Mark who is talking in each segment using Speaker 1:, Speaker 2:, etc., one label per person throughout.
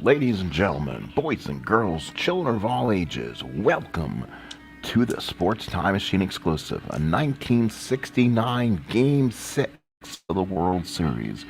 Speaker 1: ladies and gentlemen, boys and girls, children of all ages, welcome to the Sports Time Machine exclusive, a 1969 Game 6 of the World Series.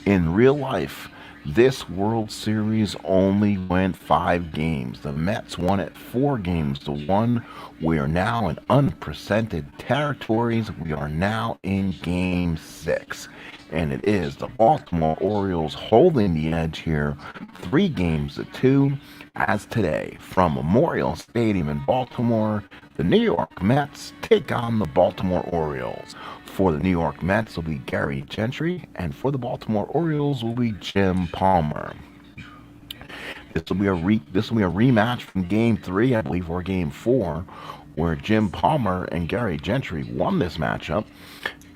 Speaker 1: In real life, this World Series only went 5 games. The Mets won it 4 games to 1. We are now in unprecedented territories. We are now in Game 6. And it is the Baltimore Orioles holding the edge here, 3 games to 2, as today, from Memorial Stadium in Baltimore, the New York Mets take on the Baltimore Orioles. For the New York Mets will be Gary Gentry, and for the Baltimore Orioles will be Jim Palmer. This will be a rematch from Game 3, I believe, or Game 4, where Jim Palmer and Gary Gentry won this matchup,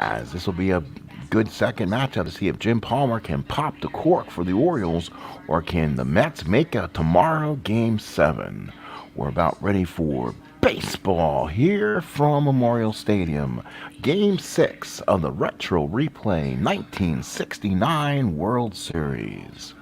Speaker 1: as this will be a good second matchup to see if Jim Palmer can pop the cork for the Orioles, or can the Mets make a tomorrow Game 7. We're about ready for baseball here from Memorial Stadium. Game 6 of the Retro Replay 1969 World Series.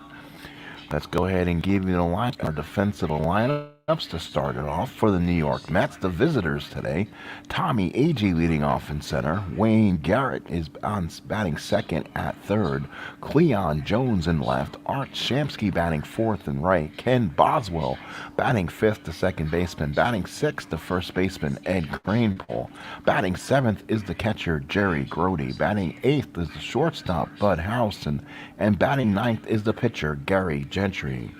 Speaker 1: Let's go ahead and give you our defensive lineups to start it off. For the New York Mets, the visitors today, Tommy Agee leading off in center. Wayne Garrett is batting second at third. Cleon Jones in left. Art Shamsky batting fourth and right. Ken Boswell batting fifth to second baseman. Batting sixth to first baseman Ed Cranepole. Batting seventh is the catcher Jerry Grody. Batting eighth is the shortstop Bud Howson. And batting ninth is the pitcher Gary Gentry.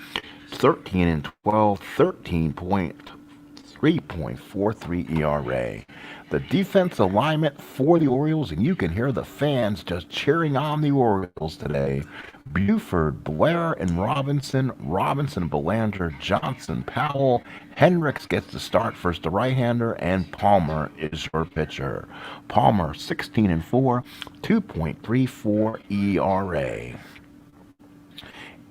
Speaker 1: 13 and 12, 13.3.43 ERA. The defense alignment for the Orioles, and you can hear the fans just cheering on the Orioles today. Buford, Blair, and Robinson, Belanger, Johnson, Powell. Hendricks gets the start first, the right-hander, and Palmer is your pitcher. Palmer, 16 and 4, 2.34 ERA.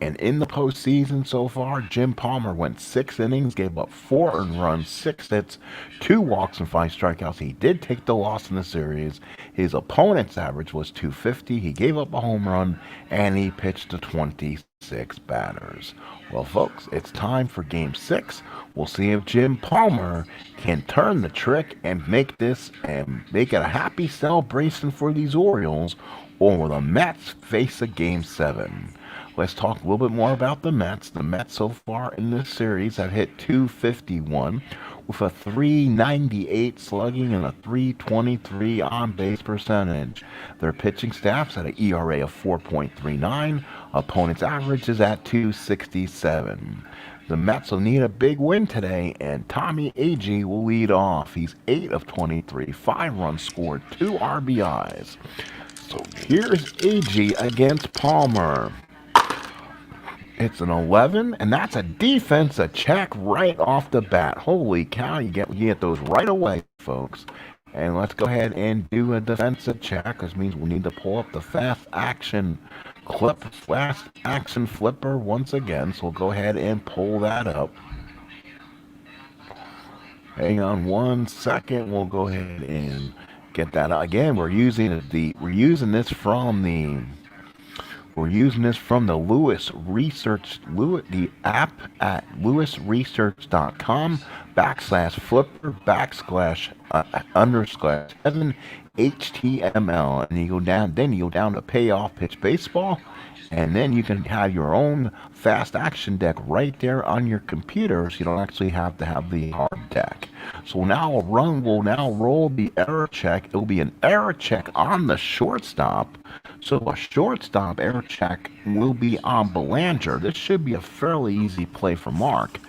Speaker 1: And in the postseason so far, Jim Palmer went 6 innings, gave up 4 earned runs, 6 hits, 2 walks, and 5 strikeouts. He did take the loss in the series. His opponent's average was .250. He gave up a home run, and he pitched to 26 batters. Well, folks, it's time for Game 6. We'll see if Jim Palmer can turn the trick and make it a happy celebration for these Orioles, or will the Mets face a Game 7? Let's talk a little bit more about the Mets. The Mets so far in this series have hit .251 with a .398 slugging and a .323 on-base percentage. Their pitching staff's at an ERA of 4.39. Opponent's average is at .267. The Mets will need a big win today, and Tommy Agee will lead off. He's 8 of 23, 5 runs scored, 2 RBIs. So here's Agee against Palmer. It's an 11, and that's a defensive check right off the bat. Holy cow, you get those right away, folks. And let's go ahead and do a defensive check, which means we need to pull up the fast action flipper once again. So we'll go ahead and pull that up. Hang on 1 second. We'll go ahead and get that out. Again, we're using this from the Lewis Research, the app at lewisresearch.com/flipper /_7 HTML, and you go down to payoff pitch baseball, and then you can have your own fast action deck right there on your computer, so you don't actually have to have the hard deck. So we'll now roll the error check. It'll be an error check on the shortstop. So a shortstop error check will be on Belanger. This should be a fairly easy play for Mark.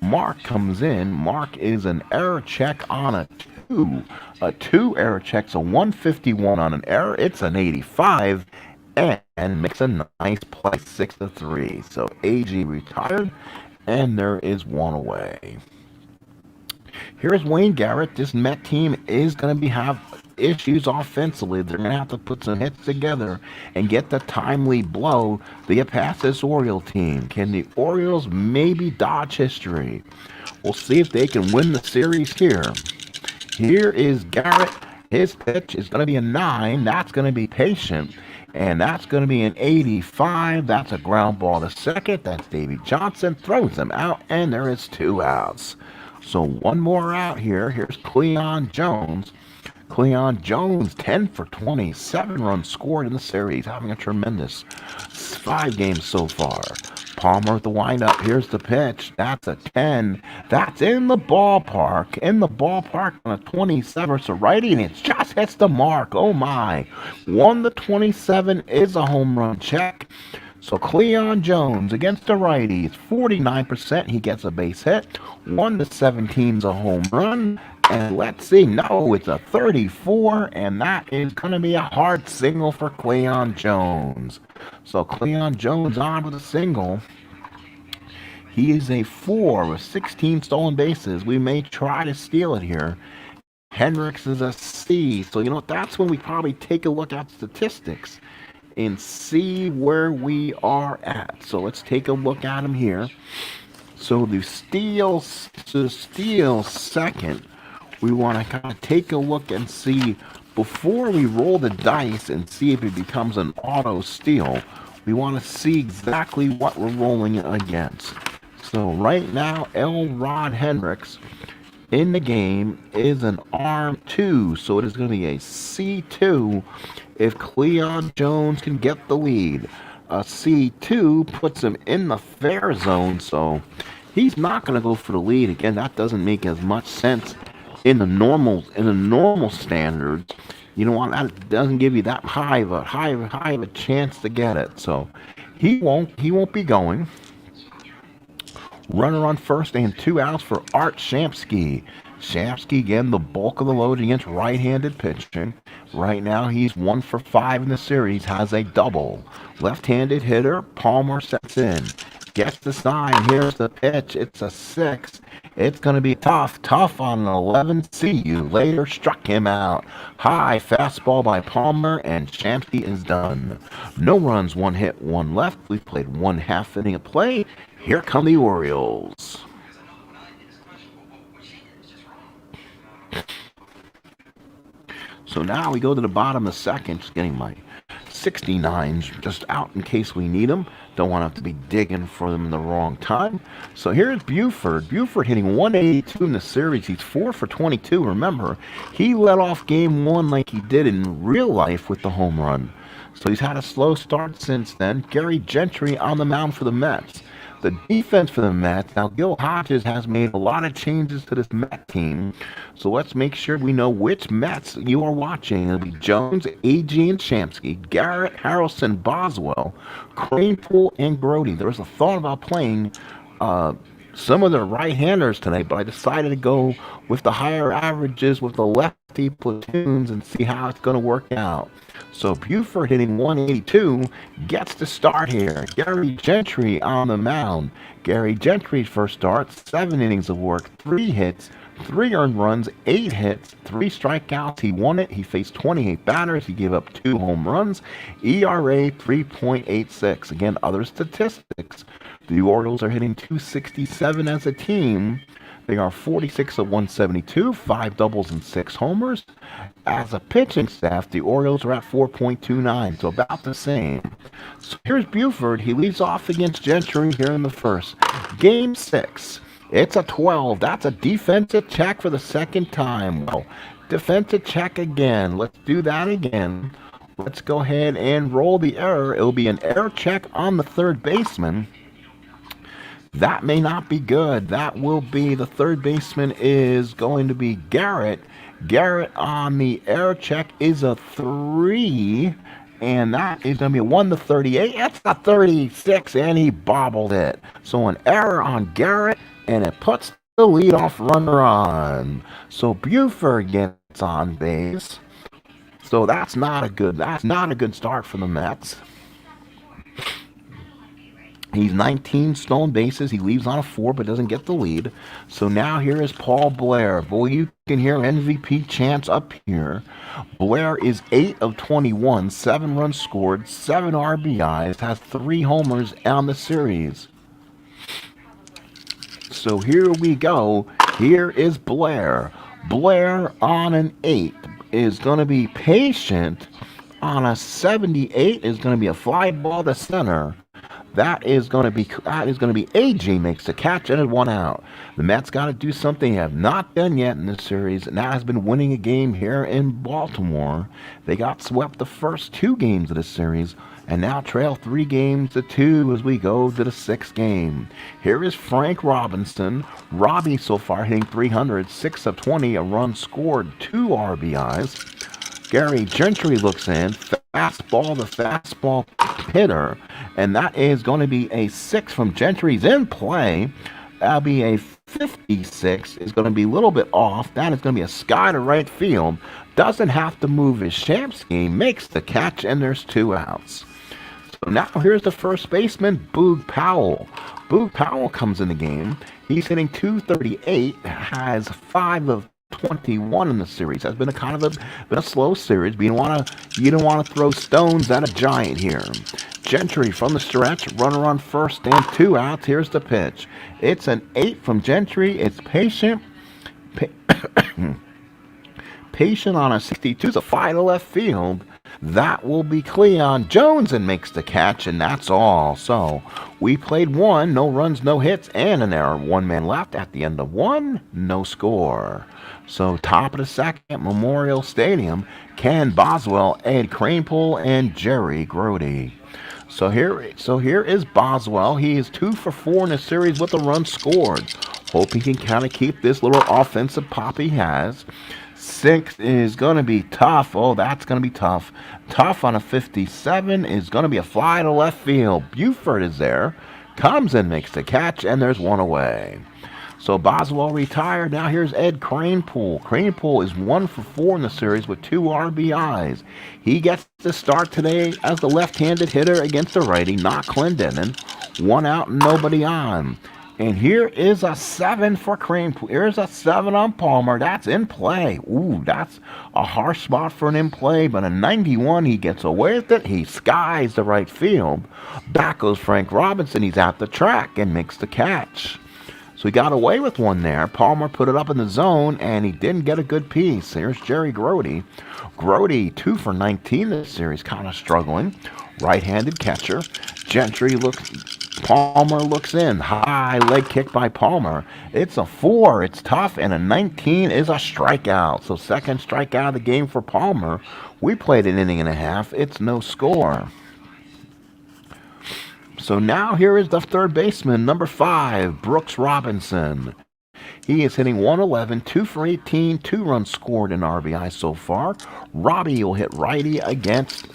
Speaker 1: Mark comes in. Mark is an error check on a 2. A 2 error check's a 151 on an error. It's an 85. And makes a nice play, 6-3. So Agee retired, and there is one away. Here's Wayne Garrett. This Met team is going to have issues offensively. They're going to have to put some hits together and get the timely blow to get past this Oriole team. Can the Orioles maybe dodge history? We'll see if they can win the series here. Here is Garrett. His pitch is going to be a 9. That's going to be patient. And that's going to be an 85. That's a ground ball to second. That's Davy Johnson. Throws them out, and there is 2 outs. So one more out here. Here's Cleon Jones. Cleon Jones, 10 for 20, 7 runs scored in the series, having a tremendous 5 games so far. Palmer at the windup. Here's the pitch. That's a 10. That's in the ballpark. In the ballpark on a 27. So righty, and it just hits the mark. Oh my. 1 to 27 is a home run check. So Cleon Jones against the righties, 49%. He gets a base hit. 1 to 17 is a home run. And let's see. No, it's a 34, and that is going to be a hard single for Cleon Jones. So Cleon Jones on with a single. He is a 4 with 16 stolen bases. We may try to steal it here. Hendricks is a C. So, that's when we probably take a look at statistics and see where we are at. So let's take a look at him here. So the steal second, we want to kind of take a look and see, before we roll the dice and see if it becomes an auto steal, we want to see exactly what we're rolling against. So right now, Rod Hendricks in the game is an arm 2, so it is going to be a C2 if Cleon Jones can get the lead. A C2 puts him in the fair zone, so he's not going to go for the lead. Again, that doesn't make as much sense in the normal standards. You know what? That doesn't give you that high of a chance to get it. So he won't be going. Runner on first and 2 outs for Art Shamsky. Shamsky again, the bulk of the load against right-handed pitching. Right now he's 1 for 5 in the series, has a double. Left-handed hitter, Palmer sets in. Gets the sign, here's the pitch, it's a 6. It's going to be tough on an 11. See you later, struck him out. High fastball by Palmer, and Shamsky is done. No runs, 1 hit, 1 left. We've played 1 half inning of play. Here come the Orioles. So now we go to the bottom of the second, just getting my 69s just out in case we need them. Don't want to have to be digging for them in the wrong time. So here's Buford. Buford hitting 182 in the series. He's 4 for 22. Remember, he led off game 1 like he did in real life with the home run. So he's had a slow start since then. Gary Gentry on the mound for the Mets. The defense for the Mets, now Gil Hodges has made a lot of changes to this Met team, so let's make sure we know which Mets you are watching. It'll be Jones, A.G., and Shamsky, Garrett, Harrelson, Boswell, Cranepool, and Grody. There was a thought about playing some of the right-handers tonight, but I decided to go with the higher averages with the lefty platoons and see how it's going to work out. So Buford hitting 182 gets the start here. Gary Gentry on the mound. Gary Gentry's first start, 7 innings of work, 3 hits, 3 earned runs, 8 hits, 3 strikeouts. He won it. He faced 28 batters. He gave up 2 home runs. ERA 3.86. Again, other statistics. The Orioles are hitting 267 as a team. They are 46 of 172, 5 doubles and 6 homers. As a pitching staff, the Orioles are at 4.29, so about the same. So here's Buford. He leads off against Gentry here in the first. Game 6. It's a 12. That's a defensive check for the second time. Well, defensive check again. Let's do that again. Let's go ahead and roll the error. It'll be an error check on the third baseman. That may not be good. That will be, the third baseman is going to be Garrett. Garrett on the error check is a 3. And that is going to be a 1 to 38. That's a 36, and he bobbled it. So an error on Garrett, and it puts the leadoff runner on. So Buford gets on base. So that's not a good start for the Mets. He's 19 stolen bases. He leaves on a 4 but doesn't get the lead. So now here is Paul Blair. Boy, you can hear MVP chants up here. Blair is 8 of 21, 7 runs scored, 7 RBIs, has 3 homers on the series. So here we go. Here is Blair. Blair on an 8 is going to be patient on a 78 is going to be a fly ball to center. That is going to be AG makes the catch and it's one out. The Mets got to do something they have not done yet in this series, and that has been winning a game here in Baltimore. They got swept the first two games of this series and now trail 3-2 as we go to the sixth game. Here is Frank Robinson. Robbie so far hitting 300, 6 of 20, a run scored, 2 RBIs. Gary Gentry looks in, fastball, the fastball hitter, and that is going to be a 6 from Gentry's in play. That'll be a 56, is going to be a little bit off. That is going to be a sky to right field. Doesn't have to move his Shamsky, makes the catch, and there's 2 outs. So now here's the first baseman, Boog Powell. Boog Powell comes in the game. He's hitting 238, has 5 of 21 in the series. Has been a slow series, but you don't want to throw stones at a giant here. Gentry from the stretch, runner on first and 2 outs. Here's the pitch. It's an 8 from Gentry. It's patient. Patient on a 62. It's a fly to left field. That will be Cleon Jones and makes the catch, and that's all. So we played 1, no runs, no hits, and an error. 1 man left at the end of 1, no score. So top of the second, Memorial Stadium, Ken Boswell, Ed Kranepool, and Jerry Grody. So here is Boswell. He is 2 for 4 in the series with a run scored. Hope he can kind of keep this little offensive pop he has. 6 is going to be tough. Oh, that's going to be tough. Tough on a 57 is going to be a fly to left field. Buford is there. Comes in, makes the catch, and there's 1 away. So Boswell retired. Now here's Ed Kranepool. Kranepool is 1 for 4 in the series with 2 RBIs. He gets to start today as the left-handed hitter against the righty, not Clendenin. 1 out, nobody on. And here is a 7 for Kranepool. Here's a 7 on Palmer. That's in play. Ooh, that's a harsh spot for an in play, but a 91, he gets away with it. He skies the right field. Back goes Frank Robinson. He's at the track and makes the catch. So he got away with 1 there. Palmer put it up in the zone, and he didn't get a good piece. Here's Jerry Grody. Grody, 2 for 19 this series, kind of struggling. Right-handed catcher. Palmer looks in. High leg kick by Palmer. It's a 4. It's tough, and a 19 is a strikeout. So second strikeout of the game for Palmer. We played an inning and a half. It's no score. So now here is the third baseman, number 5, Brooks Robinson. He is hitting 111, 2 for 18, 2 runs scored in RBI so far. Robbie will hit righty against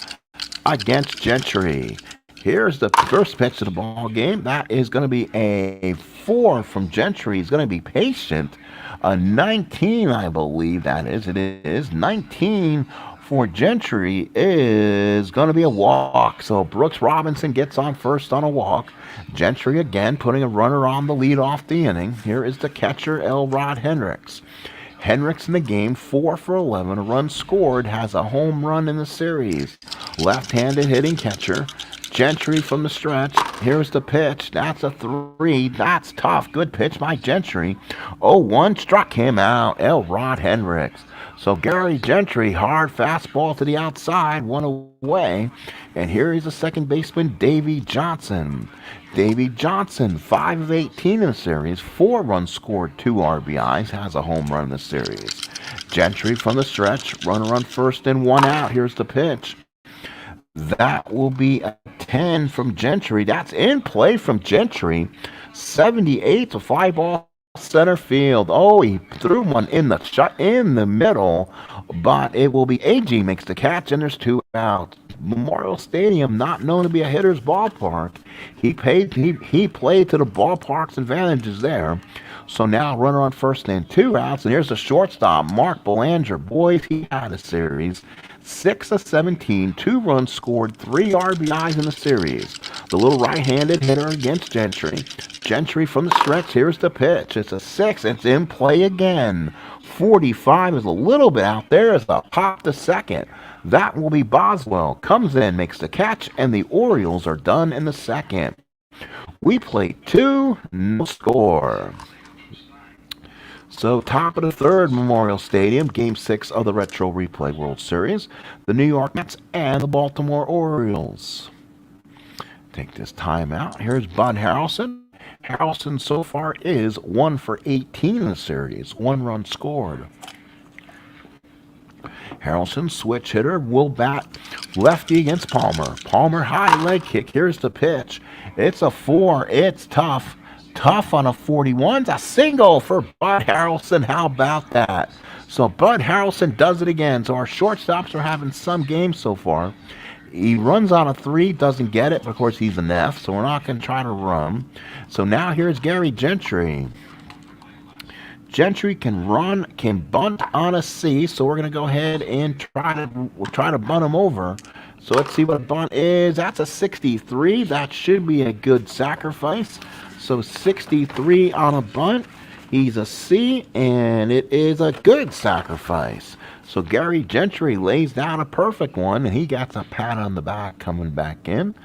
Speaker 1: Gentry. Here's the first pitch of the ball game. That is going to be a 4 from Gentry. He's going to be patient. A 19, I believe that is. It is 19 for Gentry is going to be a walk. So Brooks Robinson gets on first on a walk. Gentry again putting a runner on the lead off the inning. Here is the catcher, Elrod Hendricks. Hendricks in the game, 4 for 11. A run scored, has a home run in the series. Left-handed hitting catcher. Gentry from the stretch. Here's the pitch. That's a 3. That's tough. Good pitch by Gentry. 0-1 struck him out. Elrod Hendricks. So Gary Gentry, hard fastball to the outside, 1 away. And here is the second baseman, Davey Johnson. Davey Johnson, 5 of 18 in the series, 4 runs scored, 2 RBIs, has a home run in the series. Gentry from the stretch, runner on first and 1 out. Here's the pitch. That will be a 10 from Gentry. That's in play from Gentry. 78 to fly ball center field. Oh, he threw one in the middle, but it will be AG makes the catch, and there's 2 outs. Memorial Stadium, not known to be a hitter's ballpark. He played to the ballpark's advantages there. So now runner on first and 2 outs, and here's the shortstop, Mark Belanger. Boys, he had a series. 6 of 17, 2 runs scored, 3 RBIs in the series. The little right-handed hitter against Gentry. Gentry from the stretch. Here's the pitch. It's a 6. It's in play again. 45 is a little bit out there. It's a pop to second. That will be Boswell. Comes in, makes the catch, and the Orioles are done in the second. We played 2, no score. So, top of the third, Memorial Stadium, Game 6 of the Retro Replay World Series. The New York Mets and the Baltimore Orioles. Take this time out. Here's Bud Harrelson. Harrelson so far is 1 for 18 in the series. 1 run scored. Harrelson, switch hitter, will bat lefty against Palmer. Palmer, high leg kick. Here's the pitch. It's a 4. It's tough. Tough on a 41. It's a single for Bud Harrelson. How about that? So Bud Harrelson does it again. So our shortstops are having some games so far. He runs on a 3, doesn't get it. Of course, he's an F, so we're not going to try to run. So now here's Gary Gentry. Gentry can run, can bunt on a C, so we're going to go ahead and try to bunt him over. So let's see what a bunt is. That's a 63. That should be a good sacrifice. So 63 on a bunt. He's a C, and it is a good sacrifice. So Gary Gentry lays down a perfect one, and he gets a pat on the back coming back in.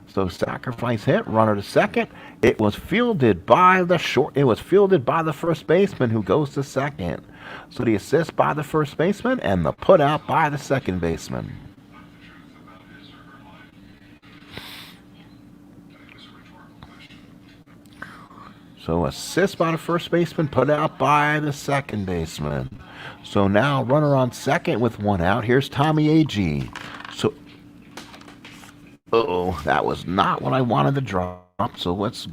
Speaker 1: So sacrifice hit, runner to second. It was fielded by the first baseman who goes to second. So the assist by the first baseman and the put out by the second baseman. So assist by the first baseman, put out by the second baseman. So now runner on second with 1 out. Here's Tommy Agee. So, that was not what I wanted to drop. So let's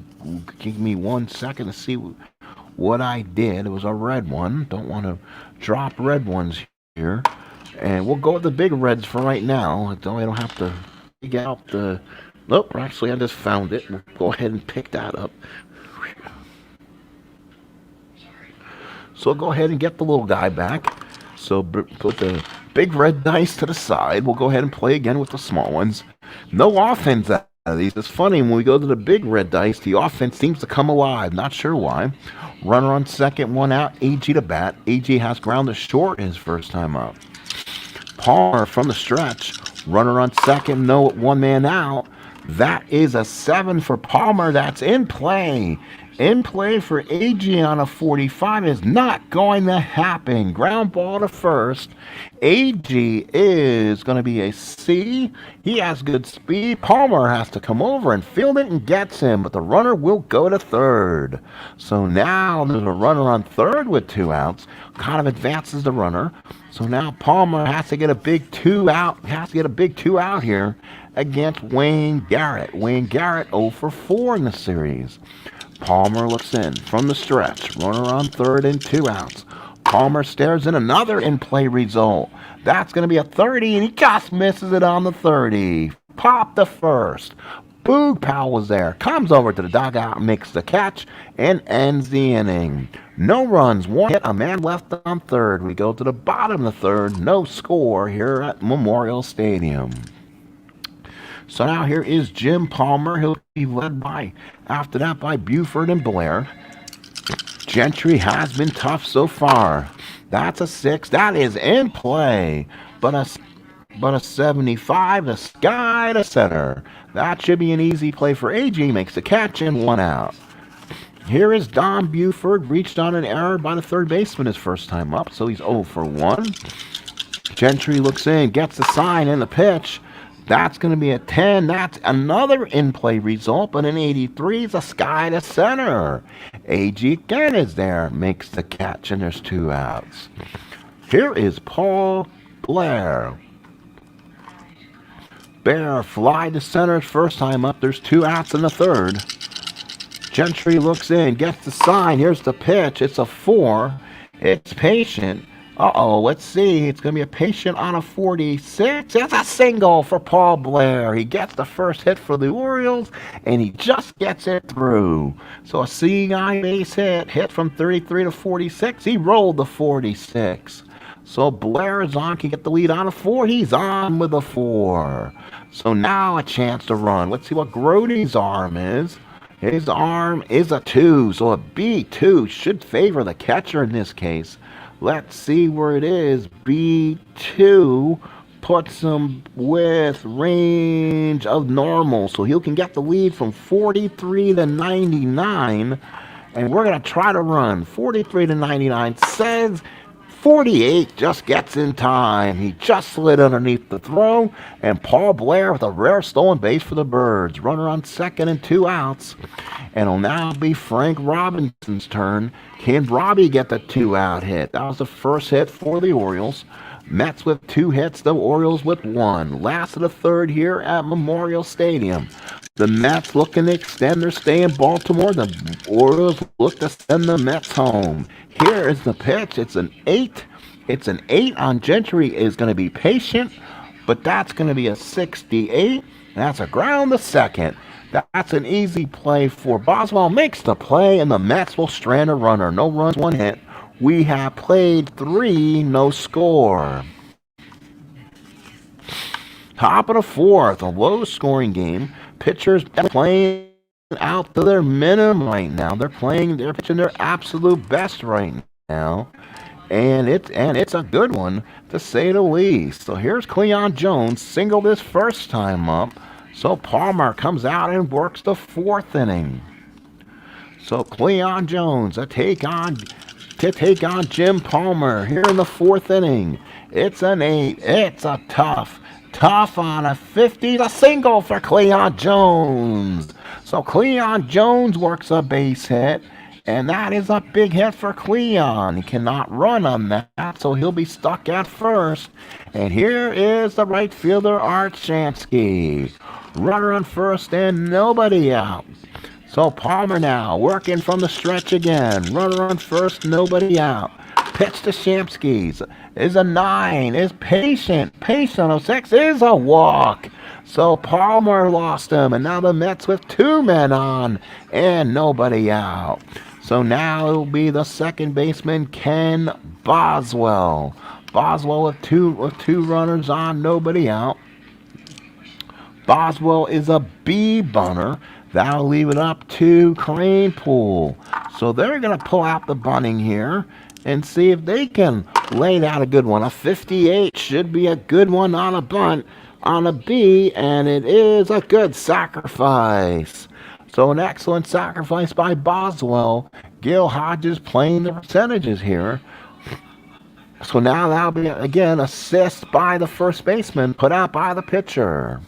Speaker 1: give me 1 second to see what I did. It was a red one. Don't want to drop red ones here. And we'll go with the big reds for right now. I don't have to dig out the... Nope, actually I just found it. We'll go ahead and pick that up. So go ahead and get the little guy back. So put the big red dice to the side. We'll go ahead and play again with the small ones. No offense out of these. It's funny, when we go to the big red dice, the offense seems to come alive. Not sure why. Runner on second, 1 out. Agee to bat. Agee has grounded short his first time up. Palmer from the stretch. Runner on second, no, 1 man out. That is a 7 for Palmer. That's in play. In play for Agee on a 45 is not going to happen. Ground ball to first. Agee is going to be a C. He has good speed. Palmer has to come over and field it and gets him, but the runner will go to third. So now there's a runner on third with 2 outs. Kind of advances the runner. So now Palmer has to get a big 2 out. Has to get a big 2 out here against Wayne Garrett. Wayne Garrett 0 for 4 in the series. Palmer looks in from the stretch. Runner on third and 2 outs. Palmer stares in another in-play result. That's going to be a 30, and he just misses it on the 30. Pop the first. Boog Powell was there. Comes over to the dugout, makes the catch, and ends the inning. No runs, 1 hit, a man left on third. We go to the bottom of the third. No score here at Memorial Stadium. So now here is Jim Palmer. He'll be led after that by Buford and Blair. Gentry has been tough so far. That's a 6. That is in play. But a 75, the sky to center. That should be an easy play for Agee. Makes the catch and 1 out. Here is Don Buford. Reached on an error by the third baseman his first time up. So he's 0 for 1. Gentry looks in, gets the sign and the pitch. That's going to be a 10. That's another in-play result, but an 83 is a sky to center. Agee again is there, makes the catch, and there's 2 outs. Here is Paul Blair. Bear fly to center first time up. There's 2 outs in the third. Gentry looks in, gets the sign. Here's the pitch. It's a 4. It's patient. Let's see. It's going to be a patient on a 46. That's a single for Paul Blair. He gets the first hit for the Orioles, and he just gets it through. So a seeing eye base hit from 33 to 46. He rolled the 46. So Blair is on. Can get the lead on a 4. He's on with a 4. So now a chance to run. Let's see what Grody's arm is. His arm is a 2. So a B2 should favor the catcher in this case. Let's see where it is. B2 puts him with range of normal. So he can get the lead from 43 to 99. and we're going to try to run. 43-99 says 48 just gets in time. He just slid underneath the throw, and Paul Blair with a rare stolen base for the Birds. Runner on second and 2 outs. And it'll now be Frank Robinson's turn. Can Robbie get the 2-out hit? That was the first hit for the Orioles. Mets with 2 hits, the Orioles with 1. Last of the third here at Memorial Stadium. The Mets looking to extend their stay in Baltimore. The Orioles look to send the Mets home. Here is the pitch. It's an 8. It's an 8 on Gentry. Is going to be patient, but that's going to be a 68. That's a ground to second. That's an easy play for Boswell. Makes the play, and the Mets will strand a runner. No runs, 1 hit. We have played 3, no score. Top of the fourth, a low-scoring game. Pitchers playing out to their minimum right now. They're pitching their absolute best right now, and it's a good one to say the least. So here's Cleon Jones, singled his first time up. So Palmer comes out and works the 4th inning. So Cleon Jones to take on Jim Palmer here in the 4th inning. It's an 8. It's a tough on a 50. A single for Cleon Jones. So Cleon Jones works a base hit, and that is a big hit for Cleon. He cannot run on that, so he'll be stuck at first. And here is the right fielder, Art Shamsky. Runner on first and nobody out. So Palmer now working from the stretch again. Runner on first, nobody out. Pitch to Shamsky is a 9. Is patient. Patient on 6 is a walk. So Palmer lost him, and now the Mets with 2 men on and nobody out. So now it'll be the second baseman, Ken Boswell. Boswell with two runners on, nobody out. Boswell is a B bunter. That'll leave it up to Cranepool. So they're going to pull out the bunting here and see if they can lay down a good one. A 58 should be a good one on a bunt on a B, and it is a good sacrifice. So an excellent sacrifice by Boswell. Gil Hodges playing the percentages here. So now that'll be, again, assist by the first baseman, put out by the pitcher.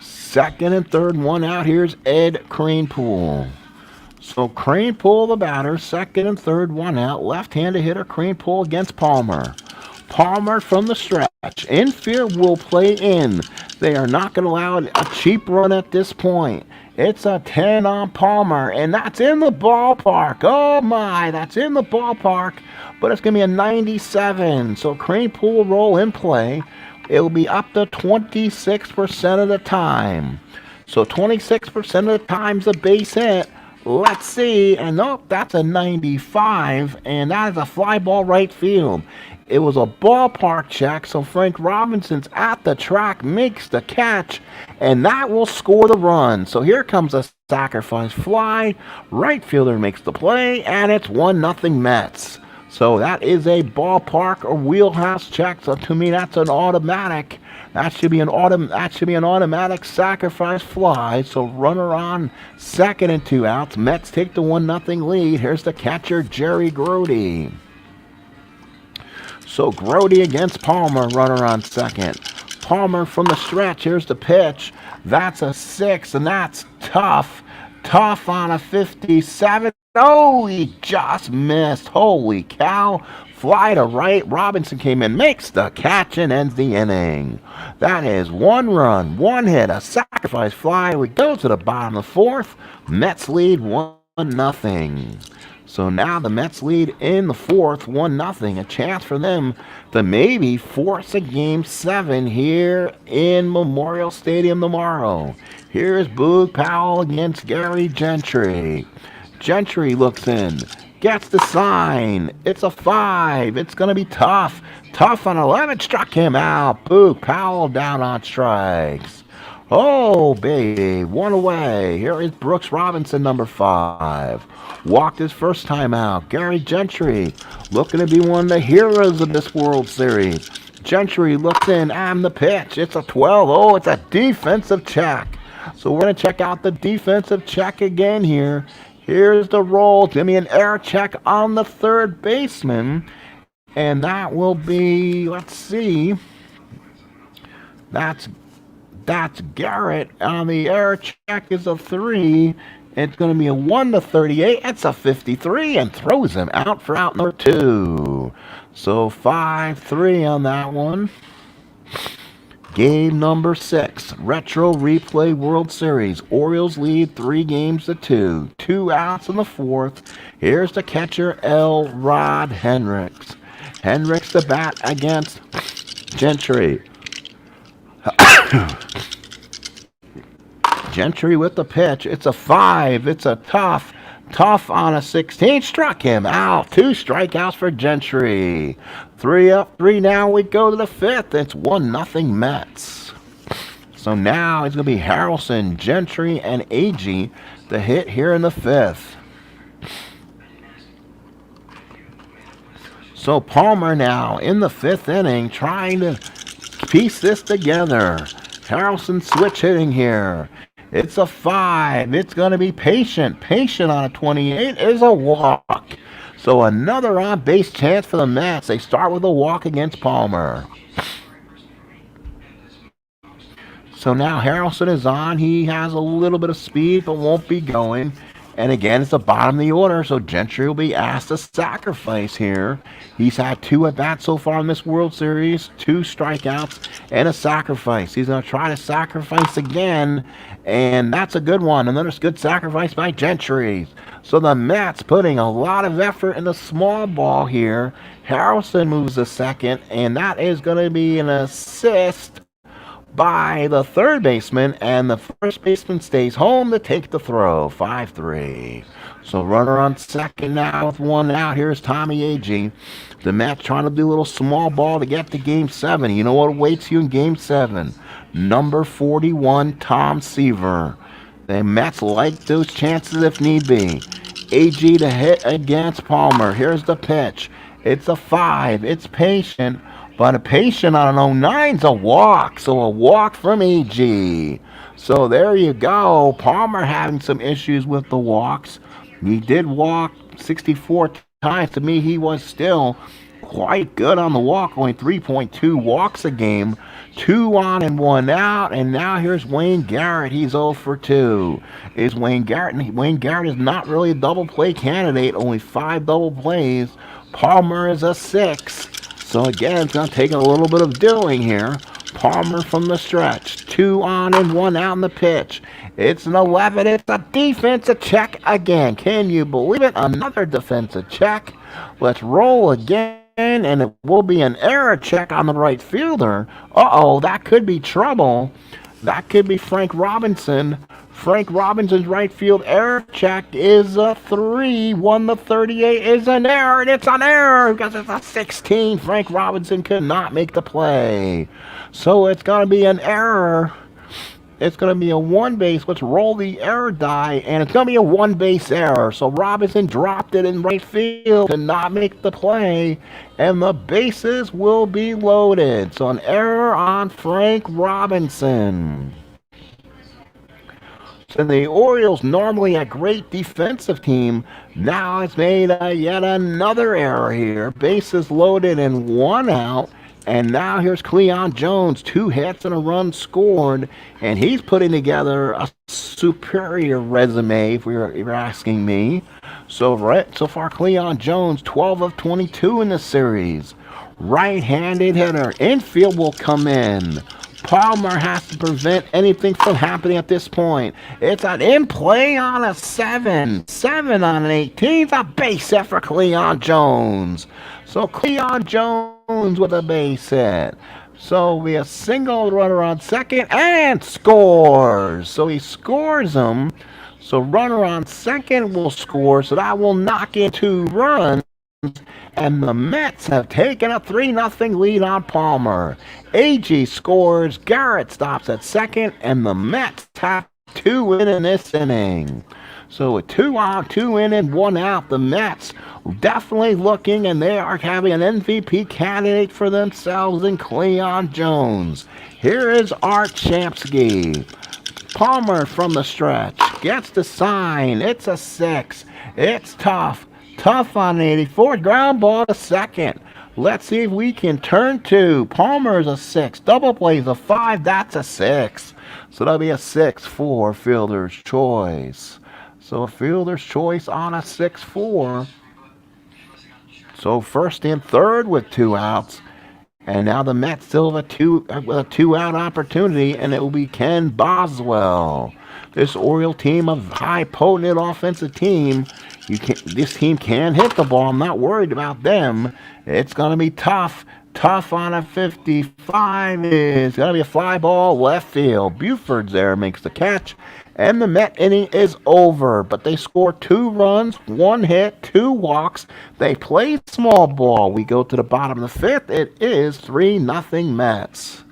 Speaker 1: Second and third, 1 out. Here's Ed Cranepool. So Cranepool, the batter, second and third, 1 out. Left-handed hitter Cranepool against Palmer. Palmer from the stretch. Infield will play in. They are not going to allow a cheap run at this point. It's a 10 on Palmer, and that's in the ballpark. Oh my, that's in the ballpark, but it's going to be a 97. So Cranepool will roll in play. It'll be up to 26% of the time. So 26% of the time's a base hit. Let's see. And nope, that's a 95. And that is a fly ball right field. It was a ballpark check. So Frank Robinson's at the track, makes the catch. And that will score the run. So here comes a sacrifice fly. Right fielder makes the play. And it's 1-0 Mets. So that is a ballpark or wheelhouse check. So to me, that's an automatic. That should be an automatic sacrifice fly. So runner on second and 2 outs. Mets take the 1-0 lead. Here's the catcher, Jerry Grody. So Grody against Palmer, runner on second. Palmer from the stretch. Here's the pitch. That's a 6, and that's tough. Tough on a 57. Oh, he just missed. Holy cow. Fly to right. Robinson came in, makes the catch, and ends the inning. That is 1 run, 1 hit, a sacrifice fly. We go to the bottom of the 4th. Mets lead 1-0. So now the Mets lead in the 4th, 1-0. A chance for them to maybe force a Game 7 here in Memorial Stadium tomorrow. Here's Boog Powell against Gary Gentry. Gentry looks in, gets the sign. It's a 5. It's going to be tough. Tough on 11. Struck him out. Boog Powell down on strikes. Oh, baby, one away. Here is Brooks Robinson, number 5. Walked his first time out. Gary Gentry, looking to be one of the heroes of this World Series. Gentry looks in, and the pitch. It's a 12. Oh, it's a defensive check. So we're going to check out the defensive check again here. Here's the roll. Give me an air check on the third baseman. And that will be, let's see. That's Garrett. On the air check is a 3. It's going to be a 1-38. It's a 53 and throws him out for out number 2. So 5-3 on that one. Game number 6, Retro Replay World Series. Orioles lead 3-2. 2 outs in the 4th. Here's the catcher, Rod Hendricks. Hendricks the bat against Gentry. Gentry with the pitch. It's a 5. It's a tough on a 16. Struck him out. 2 strikeouts for Gentry. 3 up, 3 now. We go to the 5th. It's 1-0 Mets. So now it's going to be Harrelson, Gentry, and Agee to hit here in the 5th. So Palmer now in the 5th inning trying to piece this together. Harrelson switch hitting here. It's a 5. It's going to be patient. Patient on a 28 is a walk. So another on-base chance for the Mets. They start with a walk against Palmer. So now Harrelson is on. He has a little bit of speed, but won't be going. And again, it's the bottom of the order, so Gentry will be asked to sacrifice here. He's had 2 at-bats so far in this World Series, 2 strikeouts, and a sacrifice. He's going to try to sacrifice again, and that's a good one. Another good sacrifice by Gentry. So the Mets putting a lot of effort in the small ball here. Harrelson moves to second, and that is going to be an assist by the third baseman, and the first baseman stays home to take the throw. 5-3. So runner on second now with 1 out. Here's Tommy Agee. The Mets trying to do a little small ball to get to Game 7. You know what awaits you in Game 7? Number 41, Tom Seaver. The Mets like those chances if need be. Agee to hit against Palmer. Here's the pitch. It's a 5. It's patient. But a patient on an 09's a walk. So a walk from Agee. So there you go. Palmer having some issues with the walks. He did walk 64 times. To me, he was still quite good on the walk. Only 3.2 walks a game. 2 on and 1 out. And now here's Wayne Garrett. He's 0 for 2. Is Wayne Garrett? Wayne Garrett is not really a double play candidate. Only 5 double plays. Palmer is a 6. So again, it's going to take a little bit of doing here. Palmer from the stretch. 2 on and 1 out in the pitch. It's an 11. It's a defensive check again. Can you believe it? Another defensive check. Let's roll again. And it will be an error check on the right fielder. Uh-oh, that could be trouble. That could be Frank Robinson. Frank Robinson's right field error check is a 3. 1-38 is an error, and it's an error because it's a 16. Frank Robinson could not make the play. So it's going to be an error. It's going to be a 1 base. Let's roll the error die, and it's going to be a 1 base error. So Robinson dropped it in right field to not make the play, and the bases will be loaded. So an error on Frank Robinson. So the Orioles, normally a great defensive team, now it's made yet another error here. Bases loaded and 1 out. And now here's Cleon Jones, 2 hits and a run scored. And he's putting together a superior resume, if you're asking me. So far, Cleon Jones, 12 of 22 in the series. Right-handed hitter. Infield will come in. Palmer has to prevent anything from happening at this point. It's an in-play on a 7. 7 on an 18. It's a base hit for Cleon Jones. So Cleon Jones with a base hit. So we have a single runner on second and scores. So he scores them. So runner on second will score. So that will knock in 2 runs. and the Mets have taken a 3-0 lead on Palmer. AG scores, Garrett stops at second, and the Mets have 2 in this inning. So a 2 out, 2 in, and 1 out. The Mets definitely looking, and they are having an MVP candidate for themselves in Cleon Jones. Here is Art Shamsky. Palmer from the stretch gets the sign. It's a 6. It's tough. Tough on 84. Ground ball to second. Let's see if we can turn 2. Palmer's a 6. Double play's a 5. That's a 6. So that'll be a 6 for fielder's choice. So a fielder's choice on a 6-4. So first and third with 2 outs. And now the Mets still have a 2-out opportunity, and it will be Ken Boswell. This Oriole team, a high potent offensive team. This team can hit the ball. I'm not worried about them. It's going to be tough. Tough on a 55 is going to be a fly ball left field. Buford's there, makes the catch. And the Met inning is over. But they score 2 runs, 1 hit, 2 walks. They play small ball. We go to the bottom of the 5th. It is 3-0 Mets.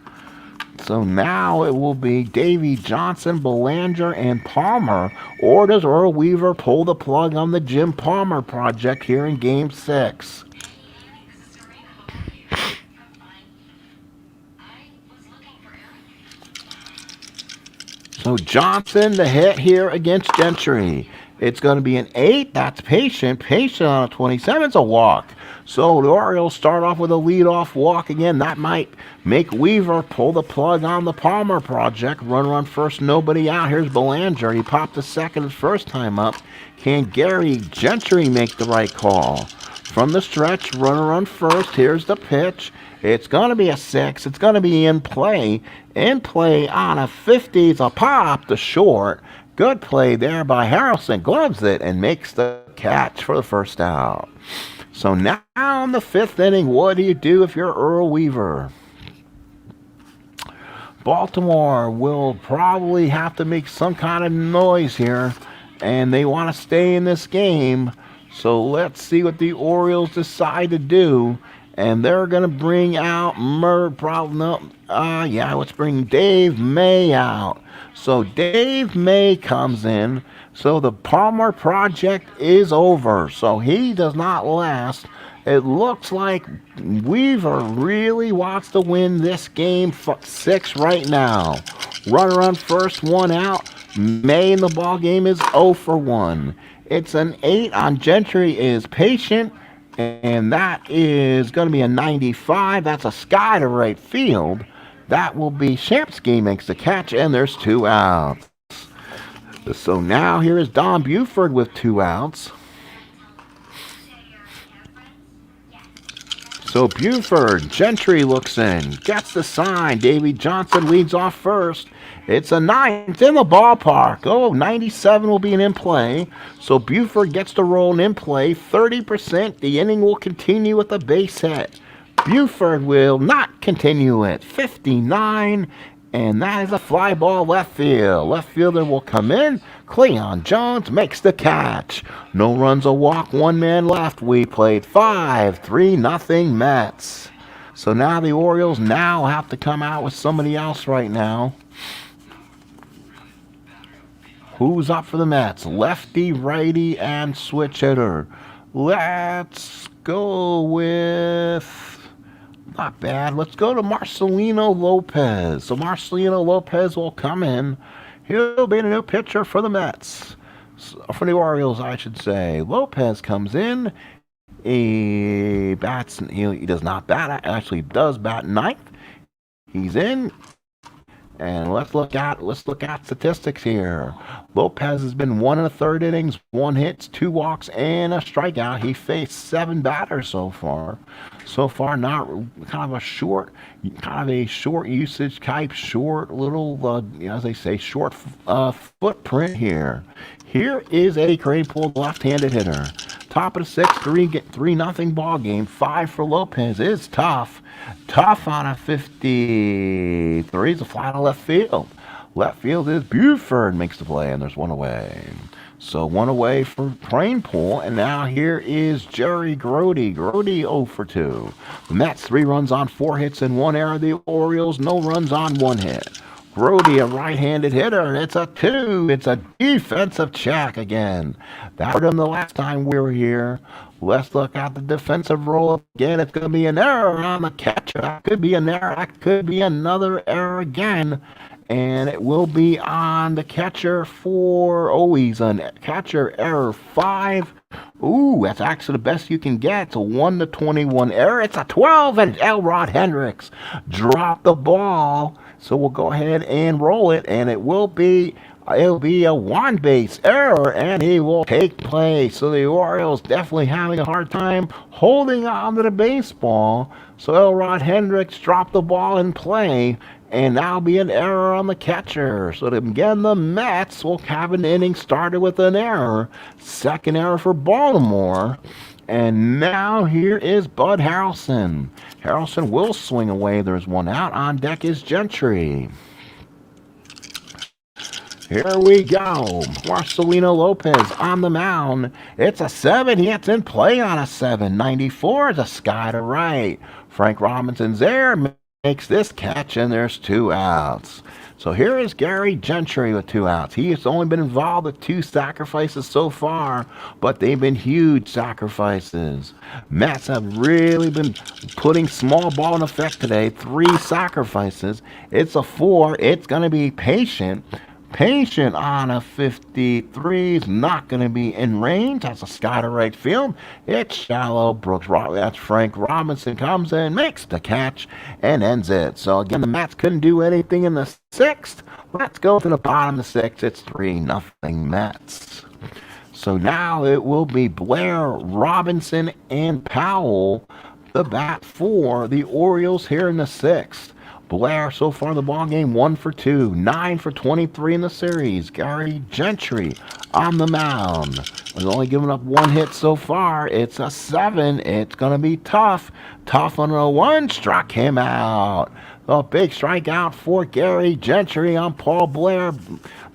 Speaker 1: So now it will be Davy Johnson, Belanger, and Palmer. Or does Earl Weaver pull the plug on the Jim Palmer project here in Game 6? So Johnson, the hit here against Gentry. It's going to be an 8. That's Patient. Patient on a 27. It's a walk. So the Orioles start off with a leadoff walk again. That might make Weaver pull the plug on the Palmer project. Run first, nobody out. Here's Belanger. He popped the second his first time up. Can Gary Gentry make the right call? From the stretch, run first. Here's the pitch. It's going to be a 6. It's going to be in play. In play on a 50. It's a pop to short. Good play there by Harrelson. Gloves it and makes the catch for the first out. So now in the 5th inning, what do you do if you're Earl Weaver? Baltimore will probably have to make some kind of noise here, and they want to stay in this game. So let's see what the Orioles decide to do. And they're going to bring out let's bring Dave May out. So Dave May comes in. So the Palmer project is over. So he does not last. It looks like Weaver really wants to win this game 6 right now. Run first, 1 out. May in the ball game is 0 for 1. It's an 8 on Gentry is Patient. And that is going to be a 95. That's a sky to right field. That will be Shamsky makes the catch, and there's 2 outs. So now here is Don Buford with 2 outs. So Buford, Gentry looks in, gets the sign. Davy Johnson leads off first. It's a 9. It's in the ballpark. 97 will be an in play. So Buford gets the roll in play. 30%. The inning will continue with a base hit. Buford will not continue it. 59. And that is a fly ball left field. Left fielder will come in. Cleon Jones makes the catch. No runs, a walk, 1 man left. We played 5. 3-0 Mets. So now the Orioles now have to come out with somebody else right now. Who's up for the Mets? Lefty, righty, and switch hitter. Let's go with... Not bad. Let's go to Marcelino Lopez. So Marcelino Lopez will come in. He'll be the new pitcher for the Mets. For the Orioles, I should say. Lopez comes in. He bats. He does not bat. Actually, does bat 9th. He's in. And let's look at statistics here. Lopez has been 1 1/3 innings, 1 hit, 2 walks, and a strikeout. He faced 7 batters so far. So far, not kind of a short usage type, short little, as they say, short footprint here. Here is Eddie Kranepool, left-handed hitter. Top of the 6th, 3-0 ball game. 5 for Lopez is tough. Tough on a 53. It's a fly to left field. Left field is Buford makes the play, and there's 1 away. So one away for Cranepool, and now here is Jerry Grody. Grody 0 for 2. The Mets 3 runs on 4 hits and 1 error. The Orioles no runs on 1 hit. Grody, a right-handed hitter. It's a 2. It's a defensive check again. That hurt him the last time we were here. Let's look at the defensive roll again. It's going to be an error on the catcher. That could be an error. That could be another error again. And it will be on the catcher for, he's on catcher error 5. Ooh, that's actually the best you can get. It's a 1-21 error. It's a 12, and Elrod Hendricks dropped the ball. So we'll go ahead and roll it, and it'll be a one-base error, and he will take play. So the Orioles definitely having a hard time holding on to the baseball. So Elrod Hendricks dropped the ball in play, and that'll be an error on the catcher. So again, the Mets will have an inning started with an error. Second error for Baltimore. And now here is Bud Harrelson. Harrelson will swing away. There's one out. On deck is Gentry. Here we go. Marcelino Lopez on the mound. It's a 7. He hits in play on a 7. 94 is a sky to right. Frank Robinson's there. Makes this catch, and there's 2 outs. So here is Gary Gentry with 2 outs. He has only been involved with 2 sacrifices so far, but they've been huge sacrifices. Mets have really been putting small ball in effect today. 3 sacrifices. It's a 4. It's going to be patient. Patient on a 53 is not going to be in range. That's a sky to right field. It's shallow. That's Frank Robinson comes in, makes the catch, and ends it. So again, the Mets couldn't do anything in the 6th. Let's go to the bottom of the 6th. It's 3-0 Mets. So now it will be Blair, Robinson, and Powell, the bat for the Orioles here in the 6th. Blair, so far the ball game, 1 for 2, 9 for 23 in the series. Gary Gentry on the mound. He's only given up 1 hit so far. It's a 7. It's going to be tough. Tough on a 1. Struck him out. A big strikeout for Gary Gentry on Paul Blair.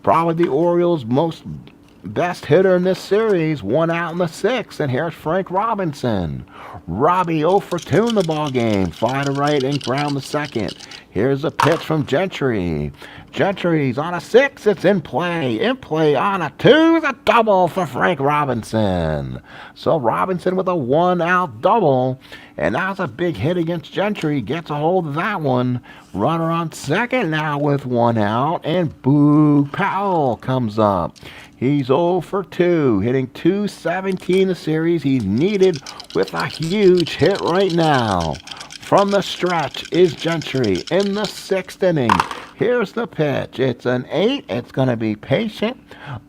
Speaker 1: Probably the Orioles' best hitter in this series. 1 out in the 6th. And here's Frank Robinson. Robbie 0 for 2 in the ball game. Fly to right and ground the 2nd. Here's a pitch from Gentry. Gentry's on a 6. It's in play. In play on a 2. It's a double for Frank Robinson. So Robinson with a 1-out double. And that's a big hit against Gentry. Gets a hold of that one. Runner on 2nd now with 1 out. And Boog Powell comes up. He's 0 for 2, hitting .217 in the series. He's needed with a huge hit right now. From the stretch is Gentry in the 6th inning. Here's the pitch. It's an 8. It's going to be patient,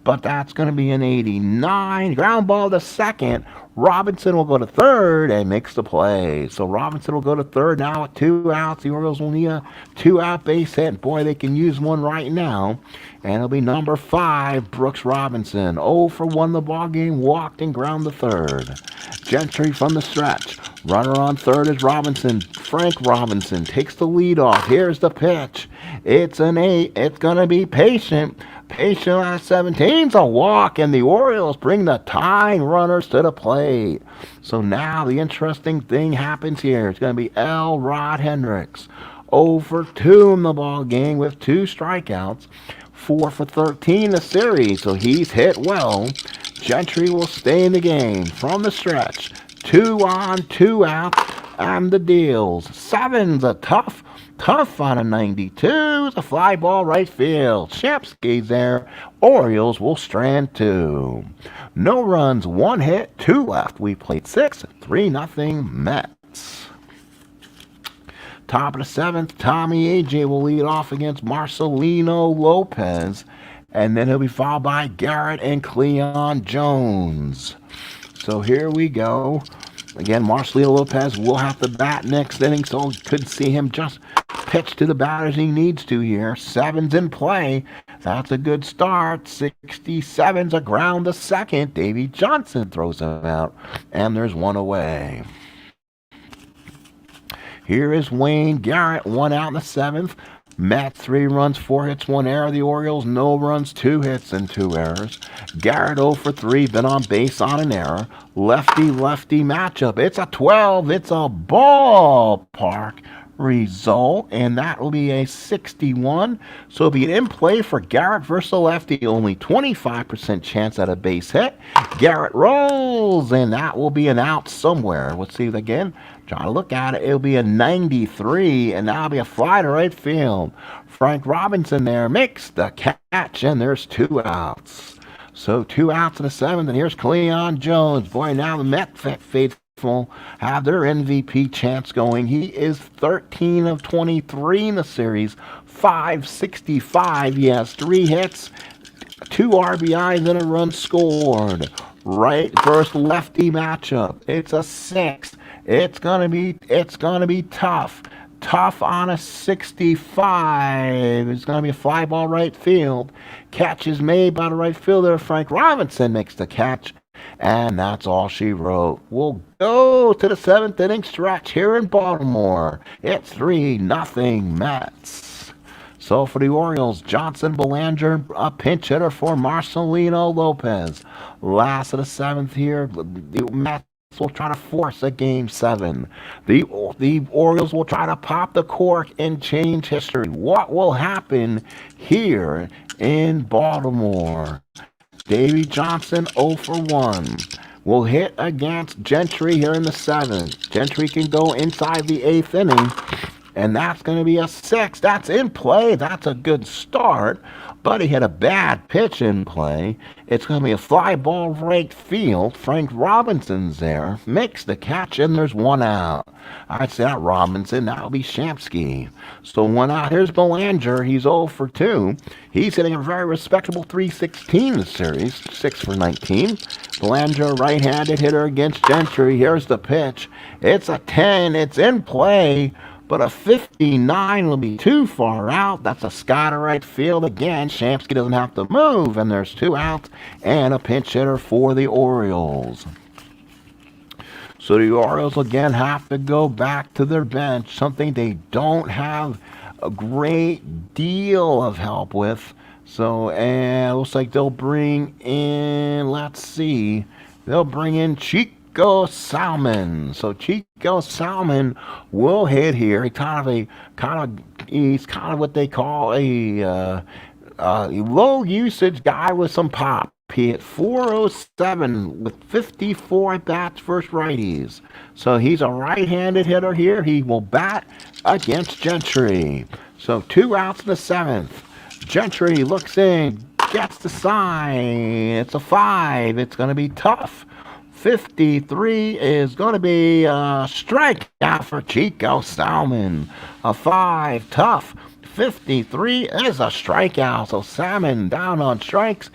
Speaker 1: but that's going to be an 89. Ground ball to 2nd. Robinson will go to 3rd and makes the play. So Robinson will go to 3rd now with 2 outs. The Orioles will need a 2-out base hit. Boy, they can use one right now. And it'll be number 5, Brooks Robinson. 0 for 1 the ball game. Walked and ground to 3rd. Gentry from the stretch. Runner on 3rd is Robinson. Frank Robinson takes the lead off. Here's the pitch. It's an 8. It's going to be patient. Patient on a 17's a walk, and the Orioles bring the tying runners to the plate. So now the interesting thing happens here. It's going to be Elrod Hendricks. 0 for 2 in the ball game with 2 strikeouts. 4 for 13 in the series, so he's hit well. Gentry will stay in the game from the stretch. 2 on, 2 out, and the deals. 7's a tough on a 92. It's a fly ball right field. Shepsky's there. Orioles will strand 2. No runs, 1 hit, 2 left. We played 6, 3-0 Mets. Top of the 7th, Tommy A.J. will lead off against Marcelino Lopez. And then he'll be followed by Garrett and Cleon Jones. So here we go. Again, Marcelino Lopez will have to bat next inning, so could see him just pitch to the batters he needs to here. 7's in play. That's a good start. 67's a ground to 2nd. Davey Johnson throws him out, and there's 1 away. Here is Wayne Garrett, 1 out in the 7th. Matt, 3 runs, 4 hits, 1 error. The Orioles, no runs, 2 hits, and 2 errors. Garrett 0 for 3, been on base on an error. Lefty-lefty matchup. It's a 12. It's a ballpark result, and that will be a 61. So it'll be an in play for Garrett versus a lefty. Only 25% chance at a base hit. Garrett rolls, and that will be an out somewhere. Let's see it again. Trying to look at it. It'll be a 93, and that'll be a fly to right field. Frank Robinson there makes the catch, and there's 2 outs. So 2 outs in the 7th, and here's Cleon Jones. Boy, now the Met faithful have their MVP chance going. He is 13 of 23 in the series, 565. He has 3 hits, 2 RBIs, and a run scored. Right versus lefty matchup. It's a 6. It's gonna be tough. Tough on a 65. It's gonna be a fly ball right field. Catch is made by the right fielder. Frank Robinson makes the catch. And that's all she wrote. We'll go to the 7th inning stretch here in Baltimore. It's 3-0 Mets. So for the Orioles, Johnson Belanger, a pinch hitter for Marcelino Lopez. Last of the 7th here, the Mets will try to force a Game 7. The Orioles will try to pop the cork and change history. What will happen here in Baltimore? Davey Johnson 0 for 1. Will hit against Gentry here in the 7th. Gentry can go inside the 8th inning, and that's going to be a 6. That's in play. That's a good start, but he had a bad pitch in play. It's going to be a fly ball right field. Frank Robinson's there. Makes the catch, and there's 1 out. I'd say not Robinson. That'll be Shamsky. So 1 out. Here's Belanger. He's 0 for 2. He's hitting a very respectable 316 in the series. 6 for 19. Belanger, right-handed hitter against Gentry. Here's the pitch. It's a 10. It's in play. But a 59 will be too far out. That's a sky to right field again. Shamsky doesn't have to move, and there's 2 outs and a pinch hitter for the Orioles. So the Orioles again have to go back to their bench, something they don't have a great deal of help with. So, and it looks like they'll bring in, let's see, they'll bring in Chico Salmon. So Chico Salmon will hit here. He's kind of what they call a low usage guy with some pop. He hit 407 with 54 at bats versus righties. So he's a right-handed hitter here. He will bat against Gentry. So 2 outs in the 7th. Gentry looks in, gets the sign. It's a 5. It's going to be tough. 53 is going to be a strikeout for Chico Salmon. A 5, tough. 53 is a strikeout. So Salmon down on strikes.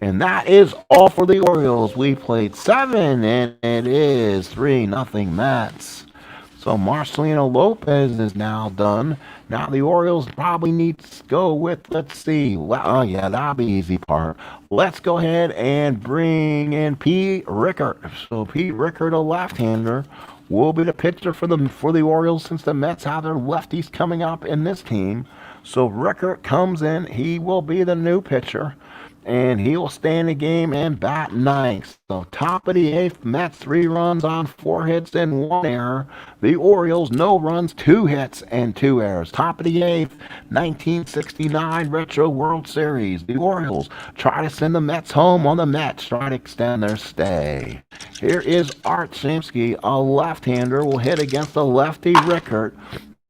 Speaker 1: And that is all for the Orioles. We played 7, and it is 3-0 Mets. So Marcelino Lopez is now done. Now the Orioles probably need to go with, let's see. Oh, yeah, that'll be the easy part. Let's go ahead and bring in Pete Rickard. So Pete Rickard, a left-hander, will be the pitcher for the Orioles since the Mets have their lefties coming up in this team. So Rickard comes in. He will be the new pitcher. And he will stay in the game and bat ninth. So top of the 8th, Mets 3 runs on 4 hits and 1 error. The Orioles, no runs, 2 hits and 2 errors. Top of the 8th, 1969 Retro World Series. The Orioles try to send the Mets home on the Mets, try to extend their stay. Here is Art Shamsky, a left-hander, will hit against the lefty Rickard.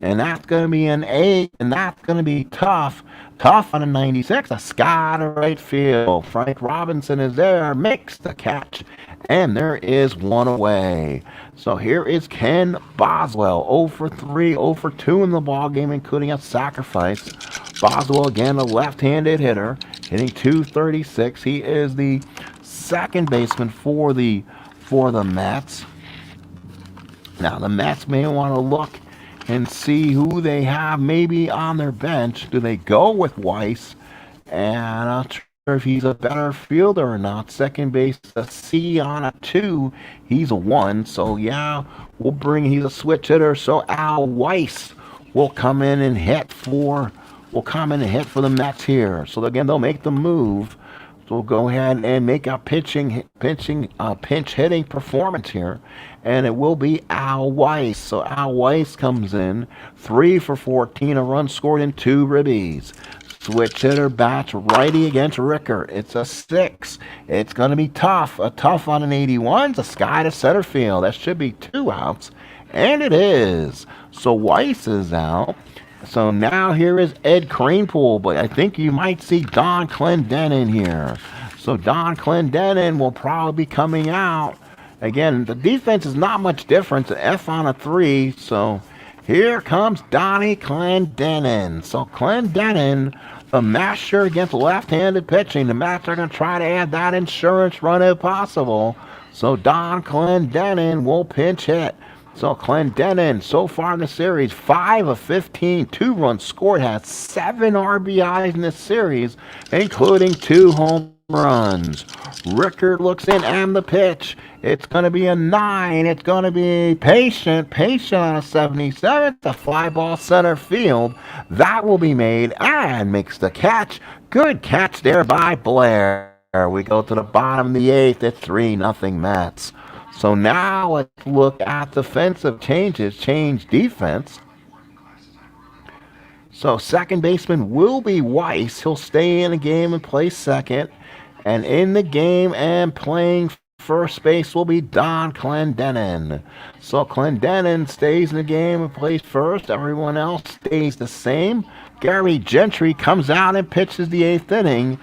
Speaker 1: And that's going to be an 8, and that's going to be tough. Tough on a 96, a sky to right field. Frank Robinson is there, makes the catch, and there is 1 away. So here is Ken Boswell, 0 for 3, 0 for 2 in the ball game, including a sacrifice. Boswell, again, a left-handed hitter, hitting 236. He is the second baseman for the Mets. Now, the Mets may want to look and see who they have maybe on their bench. Do they go with Weiss? And I'm not sure if he's a better fielder or not. Second base, a C on a 2. He's a 1. So, yeah, he's a switch hitter. So Al Weiss will come in and hit for will come in and hit for the Mets here. So again, they'll make the move. So we'll go ahead and make a pinch hitting performance here, and it will be Al Weiss. So Al Weiss comes in 3 for 14, a run scored in 2 ribbies. Switch hitter bats righty against Rickert. It's a 6. It's going to be tough. A tough on an 81. It's a sky to center field. That should be 2 outs, and it is. So Weiss is out. So now here is Ed Kranepool, but I think you might see Don Clendenin here. So Don Clendenin will probably be coming out. Again, the defense is not much different. An F on a 3. So here comes Donnie Clendenin. So Clendenin, the master against left-handed pitching. The Mets are going to try to add that insurance run if possible. So Don Clendenin will pinch hit. So Clendenin, so far in the series, 5 of 15, 2 runs scored, has 7 RBIs in this series, including 2 home runs. Rickert looks in and the pitch. It's going to be a 9. It's going to be patient on a 77. The fly ball center field. That will be made and makes the catch. Good catch there by Blair. We go to the bottom of the 8th. It's 3-0 Mets. So now let's look at defensive changes, change defense. So second baseman will be Weiss. He'll stay in the game and play second. And in the game and playing first base will be Don Clendenin. So Clendenin stays in the game and plays first. Everyone else stays the same. Gary Gentry comes out and pitches the 8th inning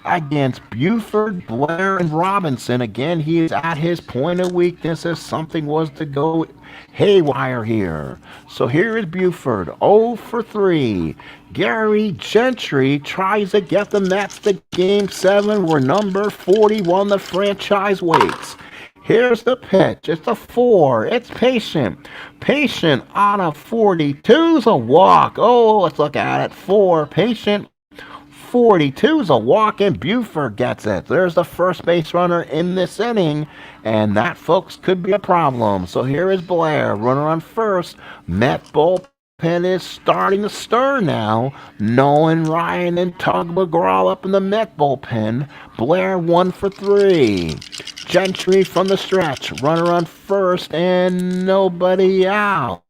Speaker 1: against Buford, Blair, and Robinson. Again, he is at his point of weakness if something was to go haywire here. So here is Buford, 0 for 3. Gary Gentry tries to get the Mets to Game 7 where number 41, the franchise, waits. Here's the pitch. It's a 4. It's patient. Patient on a 42's a walk. Oh, let's look at it. 4. Patient. 42 is a walk, and Buford gets it. There's the first base runner in this inning, and that, folks, could be a problem. So here is Blair, runner on first. Met bullpen is starting to stir now. Nolan Ryan and Tug McGraw up in the Met bullpen. Blair 1 for 3. Gentry from the stretch, runner on first, and nobody out.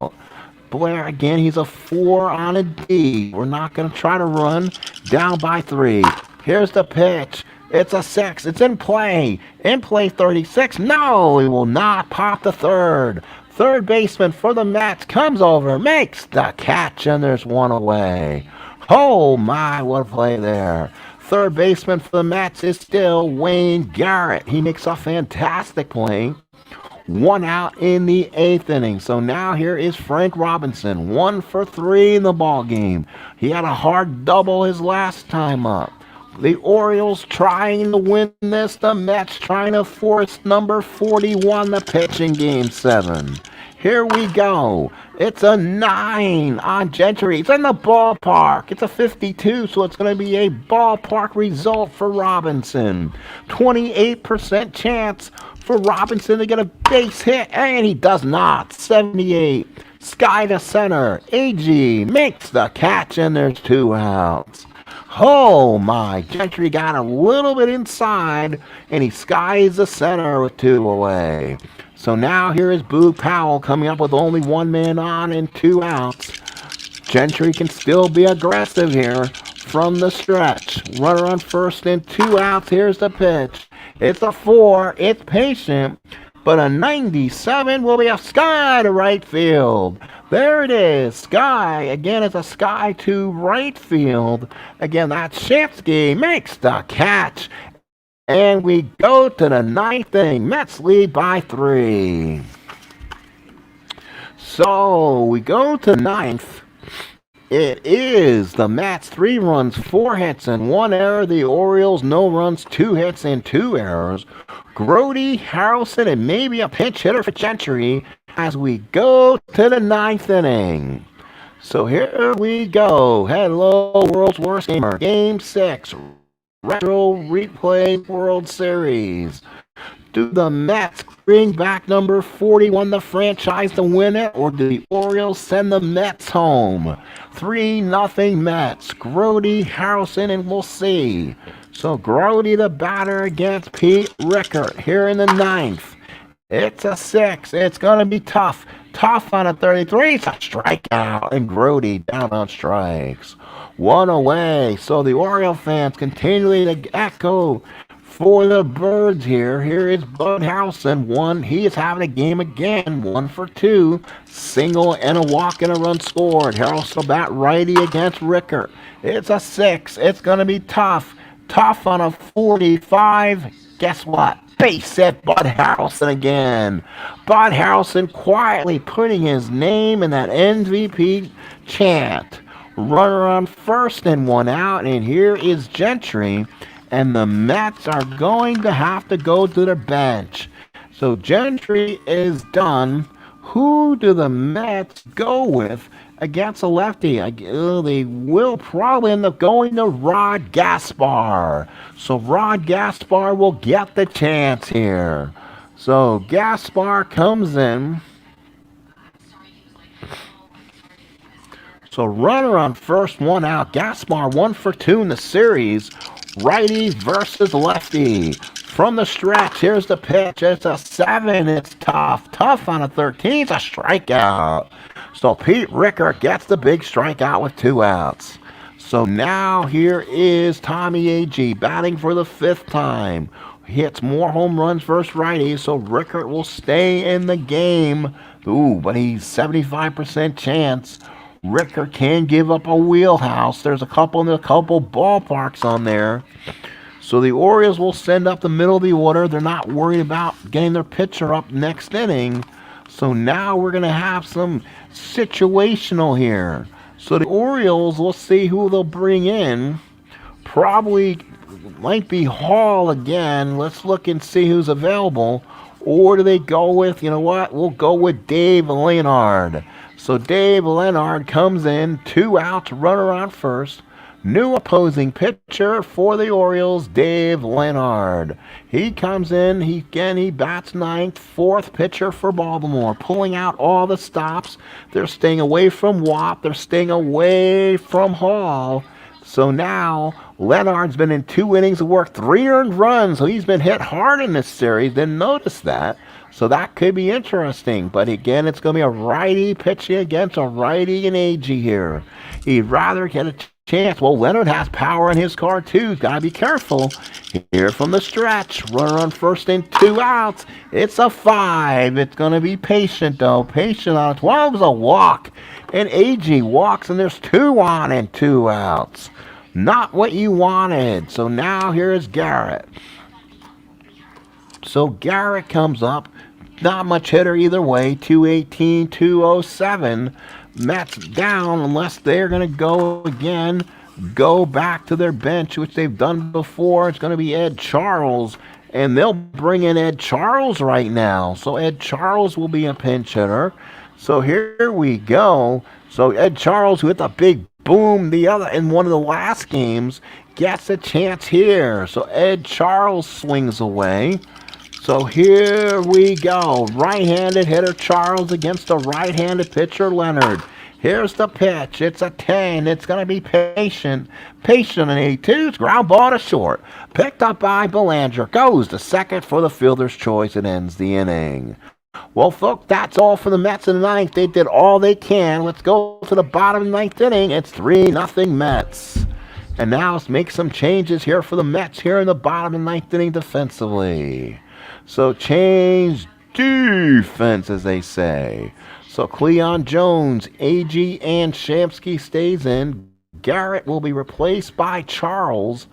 Speaker 1: Blair again, he's a 4 on a D. We're not going to try to run, down by 3. Here's the pitch. It's a 6. It's in play. In play 36. No, he will not pop the third. Third baseman for the Mets comes over, makes the catch, and there's 1 away. Oh my, what a play there. Third baseman for the Mets is still Wayne Garrett. He makes a fantastic play. 1 out in the 8th inning. So now here is Frank Robinson, 1 for 3 in the ball game. He had a hard double his last time up. The Orioles trying to win this. The Mets trying to force number 41 to pitch in Game 7. Here we go. It's a 9 on Gentry. It's in the ballpark. It's a 52, so it's going to be a ballpark result for Robinson. 28% chance for Robinson to get a base hit, and he does not. 78. Sky to center. AG makes the catch, and there's 2 outs. Oh my, Gentry got a little bit inside, and he skies the center with 2 away. So now here is Boog Powell coming up with only 1 man on and 2 outs. Gentry can still be aggressive here from the stretch. Runner on first and 2 outs. Here's the pitch. It's a 4. It's patient. But a 97 will be a sky to right field. There it is. Sky. Again, it's a sky to right field. Again, that's Shamsky makes the catch. And we go to the 9th inning. Mets lead by 3. So we go to 9th. It is the Mets 3 runs, 4 hits, and 1 error. The Orioles no runs, 2 hits, and 2 errors. Grody, Harrelson, and maybe a pinch hitter for Gentry as we go to the 9th inning. So here we go. Hello, World's Worst Gamer. Game 6. Retro Replay World Series. Do the Mets bring back number 41, the franchise, to win it, or do the Orioles send the Mets home? 3-0 Mets. Grody, Harrelson, and we'll see. So Grody the batter against Pete Rickert here in the ninth. It's a 6. It's going to be tough. Tough on a 33. It's a strikeout. And Grody down on strikes. One away. So the Oriole fans continuing to echo for the Birds here. Here is Bud Harrelson. One. He is having a game again. 1 for 2. Single and a walk and a run scored. Harrelson bat righty against Rickert. It's a 6. It's going to be tough. Tough on a 45. Guess what? Base hit Bud Harrelson again. Bud Harrelson quietly putting his name in that MVP chant. Runner on first and 1 out. And here is Gentry. And the Mets are going to have to go to their bench. So Gentry is done. Who do the Mets go with against a lefty? They will probably end up going to Rod Gaspar. So Rod Gaspar will get the chance here. So Gaspar comes in. So runner on first, 1 out. Gaspar 1 for 2 in the series. Righty versus lefty. From the stretch, here's the pitch. It's a 7. It's tough. Tough on a 13. It's a strikeout. So Pete Rickert gets the big strikeout with 2 outs. So now here is Tommy Agee batting for the 5th time. He hits more home runs versus righties, so Rickert will stay in the game. Ooh, but he's 75% chance. Rickert can give up a wheelhouse. There's a couple ballparks on there. So the Orioles will send up the middle of the order. They're not worried about getting their pitcher up next inning. So now we're going to have some situational here. So the Orioles, we'll see who they'll bring in. Probably might be Hall again. Let's look and see who's available. Or do they go with, you know what? We'll go with Dave Leonard. So Dave Leonard comes in, 2 outs, runner on first. New opposing pitcher for the Orioles, Dave Leonard. He comes in, he bats 9th, 4th pitcher for Baltimore, pulling out all the stops. They're staying away from Watt, they're staying away from Hall. So now, Leonard's been in 2 innings of work, 3 earned runs, so he's been hit hard in this series. Didn't notice that. So that could be interesting. But again, it's going to be a righty pitching against a righty and Agee here. He'd rather get a chance. Well, Leonard has power in his car too. He's got to be careful. Here from the stretch. Runner on first and 2 outs. It's a 5. It's going to be patient though. Patient on a 12 is a walk. And Agee walks and there's 2 on and 2 outs. Not what you wanted. So now here's Garrett. So Garrett comes up. Not much hitter either way. 218, 207. Mets down unless they're going to go again. Go back to their bench, which they've done before. It's going to be Ed Charles. And they'll bring in Ed Charles right now. So Ed Charles will be a pinch hitter. So here we go. So Ed Charles, who hit the big boom in one of the last games, gets a chance here. So Ed Charles swings away. So here we go. Right-handed hitter Charles against a right-handed pitcher Leonard. Here's the pitch. It's a 10. It's going to be patient. Patient in 82. It's ground ball to short. Picked up by Belanger. Goes to second for the fielder's choice. It ends the inning. Well, folks, that's all for the Mets in the 9th. They did all they can. Let's go to the bottom of the 9th inning. It's 3-0 Mets. And now let's make some changes here for the Mets here in the bottom of the 9th inning defensively. So change defense, as they say. So Cleon Jones, Agee, and Shamsky stays in. Garrett will be replaced by Charles.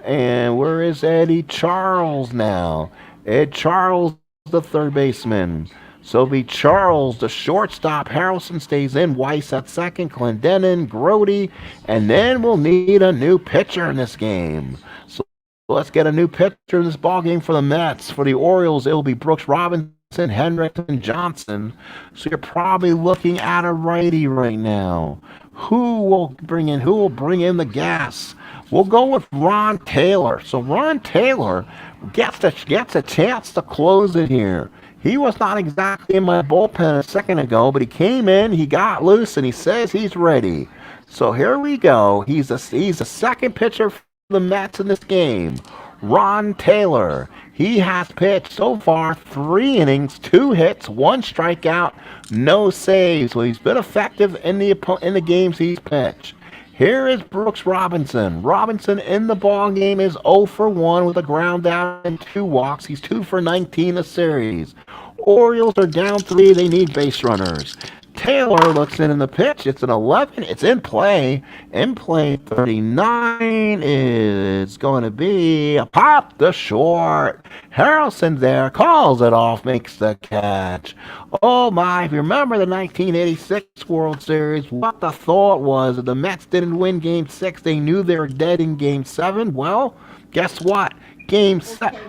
Speaker 1: And where is Eddie Charles now? Ed Charles, the third baseman. So it'll be Charles, the shortstop. Harrelson stays in. Weiss at second. Clendenin, Grody. And then we'll need a new pitcher in this game. So let's get a new pitcher in this ballgame for the Mets. For the Orioles, it'll be Brooks Robinson, Hendricks, and Johnson. So you're probably looking at a righty right now. Who will bring in the gas? We'll go with Ron Taylor. So Ron Taylor gets a chance to close it here. He was not exactly in my bullpen a second ago, but he came in, he got loose, and he says he's ready. So here we go. He's a second pitcher for the Mets in this game. Ron Taylor. He has pitched so far 3 innings, 2 hits, 1 strikeout, no saves. So he's been effective in the games he's pitched. Here is Brooks Robinson. Robinson in the ball game is 0 for 1 with a ground out and 2 walks. He's 2 for 19 in the series. Orioles are down 3. They need base runners. Taylor looks in the pitch. It's an 11. It's in play. In play 39 is going to be a pop the short. Harrelson there calls it off, makes the catch. Oh my, if you remember the 1986 World Series, what the thought was that the Mets didn't win Game 6. They knew they were dead in Game 7. Well, guess what? Game 7.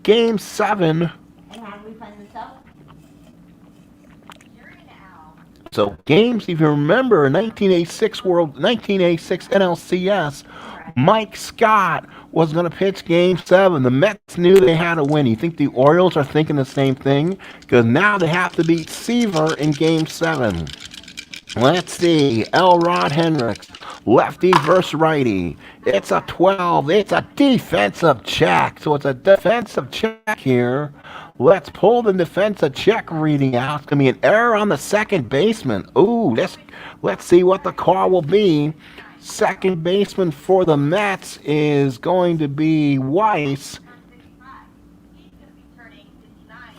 Speaker 1: Game 7. So games, if you remember, 1986 NLCS, Mike Scott was going to pitch Game 7. The Mets knew they had to win. You think the Orioles are thinking the same thing? Because now they have to beat Seaver in Game 7. Let's see. Elrod Hendricks, lefty versus righty. It's a 12. It's a defensive check. So it's a defensive check here. Let's pull the defensive check reading out. It's going to be an error on the second baseman. Ooh, let's see what the call will be. Second baseman for the Mets is going to be Weiss.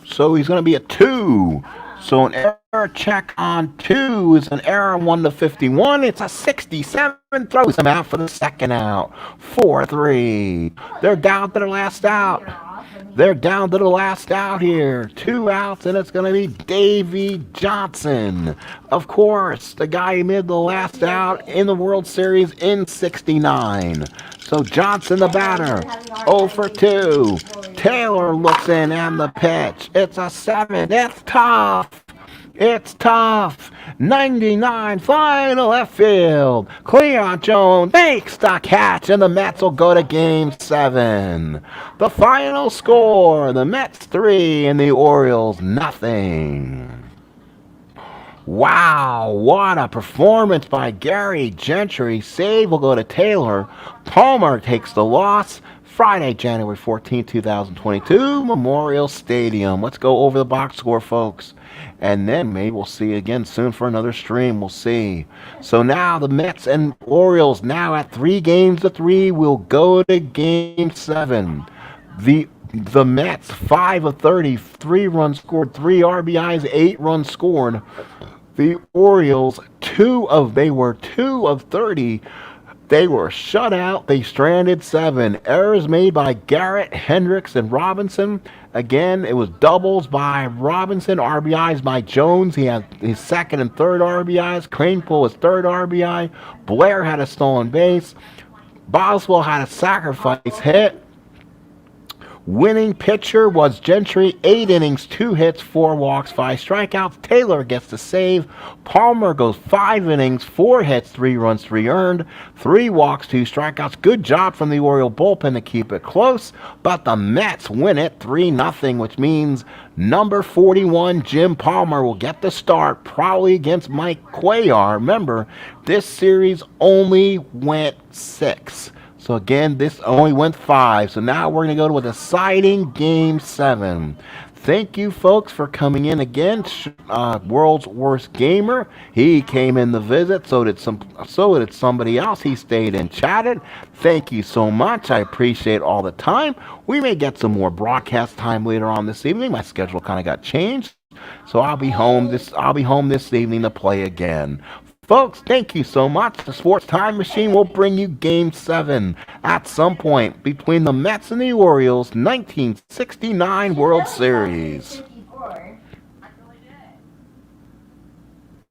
Speaker 1: So he's going to be a 2. So an error check on 2 is an error 1 to 51. It's a 67. Throws him out for the second out. 4-3. They're down to the last out. They're down to the last out here. 2 outs, and it's going to be Davey Johnson. Of course, the guy who made the last out in the World Series in '69. So Johnson, the batter, 0 for 2. Taylor looks in and the pitch. It's a 7. It's tough. It's tough. 99 final left field. Cleon Jones makes the catch, and the Mets will go to Game 7. The final score, the Mets 3 and the Orioles nothing. Wow, what a performance by Gary Gentry. Save will go to Taylor. Palmer takes the loss. Friday, January 14, 2022, Memorial Stadium. Let's go over the box score, folks. And then maybe we'll see you again soon for another stream. We'll see. So now the Mets and Orioles now at 3-3 will go to Game 7. The Mets 5 of 30, 3 runs scored, 3 RBIs, 8 runs scored. The Orioles 2 of 30. They were shut out. They stranded 7. Errors made by Garrett, Hendricks, and Robinson. Again, it was doubles by Robinson, RBIs by Jones. He had his second and third RBIs. Cranepool his third RBI. Blair had a stolen base. Boswell had a sacrifice hit. Winning pitcher was Gentry, 8 innings, 2 hits, 4 walks, 5 strikeouts. Taylor gets the save. Palmer goes 5 innings, 4 hits, 3 runs, 3 earned, 3 walks, 2 strikeouts. Good job from the Oriole bullpen to keep it close, but the Mets win it 3-0, which means number 41, Jim Palmer, will get the start, probably against Mike Cuellar. Remember, this series only went 6. So again, this only went 5. So now we're going to go to a deciding Game 7. Thank you, folks, for coming in again. World's Worst Gamer. He came in to visit. So did somebody else. He stayed and chatted. Thank you so much. I appreciate all the time. We may get some more broadcast time later on this evening. My schedule kind of got changed. So I'll be home this evening to play again. Folks, thank you so much. The Sports Time Machine will bring you Game 7 at some point between the Mets and the Orioles 1969 World Series.